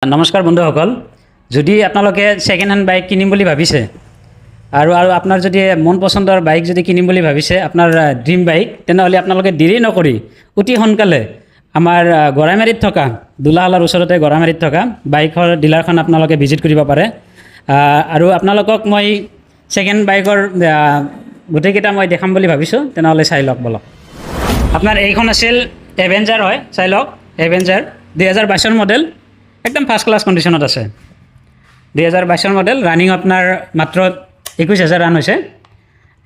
নমস্কাৰ বন্ধুসকল, যদি আপোনালোকে ছেকেণ্ড হেণ্ড বাইক কিনিম বুলি ভাবিছে আৰু আপোনাৰ যদি মন পচন্দৰ বাইক যদি কিনিম বুলি ভাবিছে, আপোনাৰ ড্ৰিম বাইক, তেনেহ'লে আপোনালোকে দেৰি নকৰি অতি সোনকালে আমাৰ গড়াইমাৰীত থকা দুলাহালৰ ওচৰতে গড়াইমাৰীত থকা বাইকৰ ডিলাৰখন আপোনালোকে ভিজিট কৰিব পাৰে। আৰু আপোনালোকক মই ছেকেণ্ড বাইকৰ গোটেইকেইটা মই দেখাম বুলি ভাবিছোঁ, তেনেহ'লে চাই লওক বলক। আপোনাৰ এইখন আছিল এভেঞ্জাৰ হয়, চাই লওক। এভেঞ্জাৰ 2022 মডেল, একদম ফাৰ্ষ্ট ক্লাছ কণ্ডিশ্যনত আছে। 2022 মডেল, ৰানিং আপোনাৰ মাত্ৰ 21,000 ৰান হৈছে।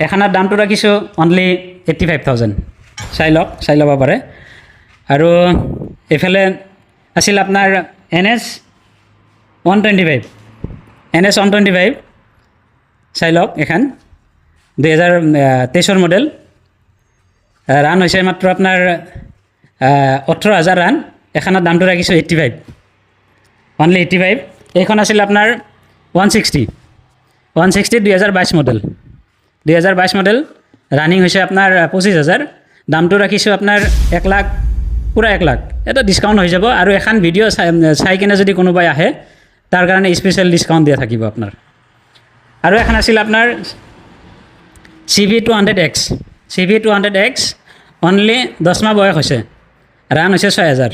এখনৰ দামটো ৰাখিছোঁ অনলি 85,000। চাই লওক, চাই ল'ব পাৰে। আৰু এইফালে আছিল আপোনাৰ NS 125, চাই লওক। এখন 2023 মডেল, ৰান হৈছে মাত্ৰ আপোনাৰ 18,000 ৰান। এখনৰ দামটো ৰাখিছোঁ 85, অনলি 85। এইখন আছিল আপোনাৰ 160 2022 মডেল। 2022 মডেল, ৰানিং হৈছে আপোনাৰ 25,000। দামটো ৰাখিছোঁ আপোনাৰ 1 লাখ, পূৰা 1 লাখ। এটা ডিছকাউণ্ট হৈ যাব। আৰু এখন ভিডিঅ' চাই কিনে যদি কোনোবাই আহে, তাৰ কাৰণে স্পেচিয়েল ডিছকাউণ্ট দিয়া থাকিব আপোনাৰ। আৰু এখন আছিল আপোনাৰ CV200X, অনলি 10 মাহ বয়স হৈছে, ৰান হৈছে 6,000।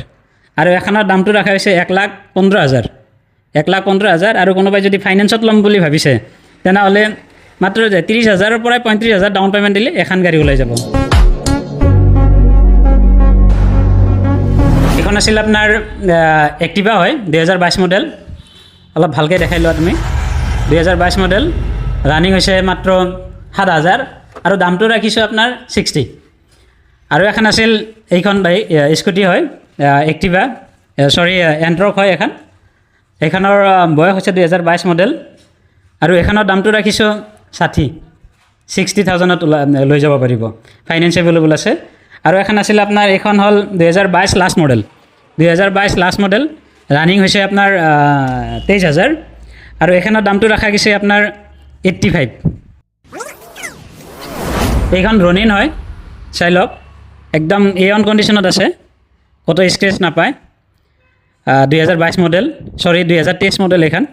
আৰু এখনৰ দামটো ৰখা হৈছে 1,15,000। 1,15,000। আৰু কোনোবাই যদি ফাইনেন্সত ল'ম বুলি ভাবিছে, তেনেহ'লে মাত্ৰ 30,000ৰ পৰা 35,000 ডাউন পে'মেণ্ট দিলে এখন গাড়ী ওলাই যাব। এইখন আছিল আপোনাৰ এক্টিভা হয়, 2022 মডেল। অলপ ভালকৈ দেখাই লোৱা তুমি। 2022 মডেল, ৰানিং হৈছে মাত্ৰ 7,000। আৰু দামটো ৰাখিছোঁ আপোনাৰ 60। আৰু এখন আছিল এইখন স্কুটি হয়, এক্টিভা, এণ্ট্ৰক হয় এখন। এইখনৰ বয়স হৈছে 2022 মডেল। আৰু এইখনৰ দামটো ৰাখিছোঁ 60,000ত লৈ যাব পাৰিব, ফাইনেন্স এভেইলেবল আছে। আৰু এখন আছিল আপোনাৰ, এইখন হ'ল 2022 last model. 2022 last model, running হৈছে আপোনাৰ 23,000। আৰু এইখনৰ দামটো ৰখা গৈছে আপোনাৰ 85। এইখন ৰনিন হয়, চাই লওক। একদম A1 কণ্ডিশ্যনত আছে, ক'তো স্ক্ৰেচ নাপায়। 2022 মডেল, 2023 মডেল। এইখন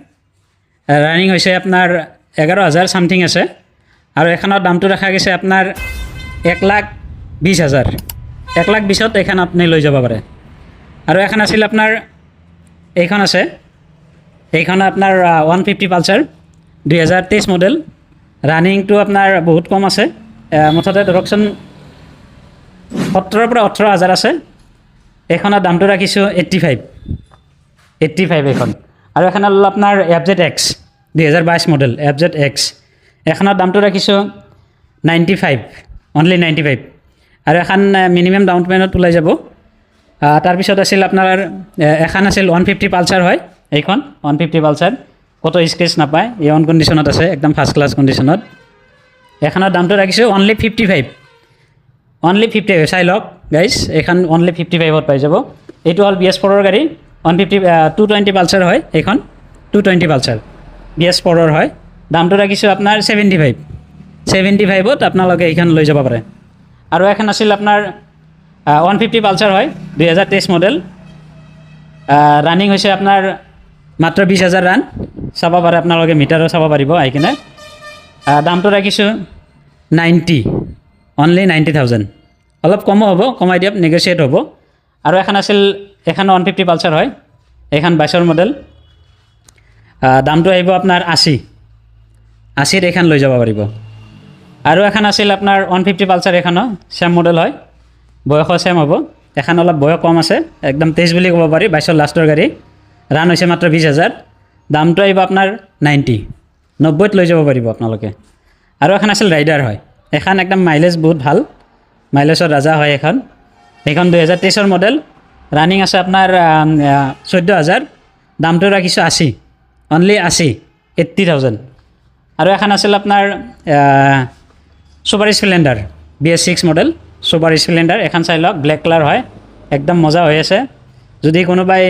ৰানিং হৈছে আপোনাৰ 11,000 ছামথিং আছে। আৰু এইখনৰ দামটো ৰখা গৈছে আপোনাৰ 1,20,000। 1,20,000 এইখন আপুনি লৈ যাব পাৰে। আৰু এখন আছিল আপোনাৰ, এইখন আছে, এইখন আপোনাৰ 150 পালচাৰ, 2023 মডেল। ৰানিংটো আপোনাৰ বহুত কম আছে, মুঠতে ধৰকচোন 17,000 পৰা 18,000 আছে। এইখনৰ দামটো ৰাখিছোঁ 85 এইখন। আৰু এখন হ'ল আপোনাৰ FZX, 2022 মডেল, FZX। এইখনৰ দামটো ৰাখিছোঁ 95, অনলি 95। আৰু এখন মিনিমাম ডাউন পে'মেণ্টত ওলাই যাব। তাৰপিছত আছিল আপোনাৰ এখন আছিল 150 পালচাৰ হয়, এইখন 150 পালচাৰ, ক'তো স্ক্ৰেচ নাপায়, A1 কণ্ডিশ্যনত আছে, একদম ফাৰ্ষ্ট ক্লাছ কণ্ডিশ্যনত। এইখনৰ দামটো ৰাখিছোঁ অনলি 55, অনলি 55। চাই লওক গাইজ, এইখন অনলি 55ত পাই যাব। এইটো হ'ল BS4ৰ গাড়ী, 220 পালচাৰ হয় এইখন, 220 পালচাৰ BS4ৰ হয়। দামটো ৰাখিছোঁ আপোনাৰ 75ত আপোনালোকে এইখন লৈ যাব পাৰে। আৰু এখন আছিল আপোনাৰ 150 পালচাৰ হয়, 2023 মডেল। ৰানিং হৈছে আপোনাৰ মাত্ৰ 20,000 ৰান। চাব পাৰে আপোনালোকে, মিটাৰো চাব পাৰিব আহি কিনে। দামটো ৰাখিছোঁ 90, অনলি 90,000। অলপ কমো হ'ব, কমাই দিয়ক, নেগচিয়েট হ'ব। আৰু এখন আছিল, এখন 150 পালচাৰ হয়, এইখন 22ৰ মডেল। দামটো আহিব আপোনাৰ 80ত এইখন লৈ যাব পাৰিব। আৰু এখন আছিল আপোনাৰ 150 পালচাৰ, এইখনো ছেম মডেল হয়, বয়সো ছেম হ'ব। এখন অলপ বয়স কম আছে, একদম তেজ বুলি ক'ব পাৰি, 22ৰ লাষ্টৰ গাড়ী। ৰান হৈছে মাত্ৰ 20,000। দামটো আহিব আপোনাৰ 90ত লৈ যাব পাৰিব আপোনালোকে। আৰু এখন আছিল ৰাইডাৰ হয়, এখন একদম মাইলেজ বহুত ভাল, মাইলেজৰ ৰাজা হয় এইখন। 2023ৰ মডেল, ৰানিং আছে আপোনাৰ 14,000। দামটো ৰাখিছোঁ 80, অনলি 80,000। আৰু এখন আছিল আপোনাৰ super Splendor, BS6 model, super Splendor. এখন চাই লওক, ব্লেক কালাৰ হয়, একদম মজা হৈ আছে। যদি কোনোবাই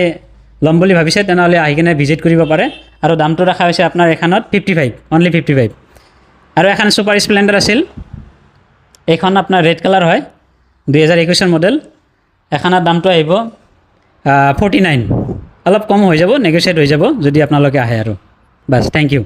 ল'ম বুলি ভাবিছে, তেনেহ'লে আহি কিনে ভিজিট কৰিব পাৰে। আৰু দামটো ৰখা হৈছে আপোনাৰ এখনত 55, অনলি 55। আৰু এখন ছুপাৰ স্প্লেণ্ডাৰ আছিল, এইখন আপোনাৰ ৰেড কালাৰ হয়, 2021ৰ মডেল। এখনৰ দামটো আহিব 49, অলপ কম হৈ যাব, নেগচিয়েট হৈ যাব যদি আপোনালোকে আহে আৰু বাছ, থেংক ইউ।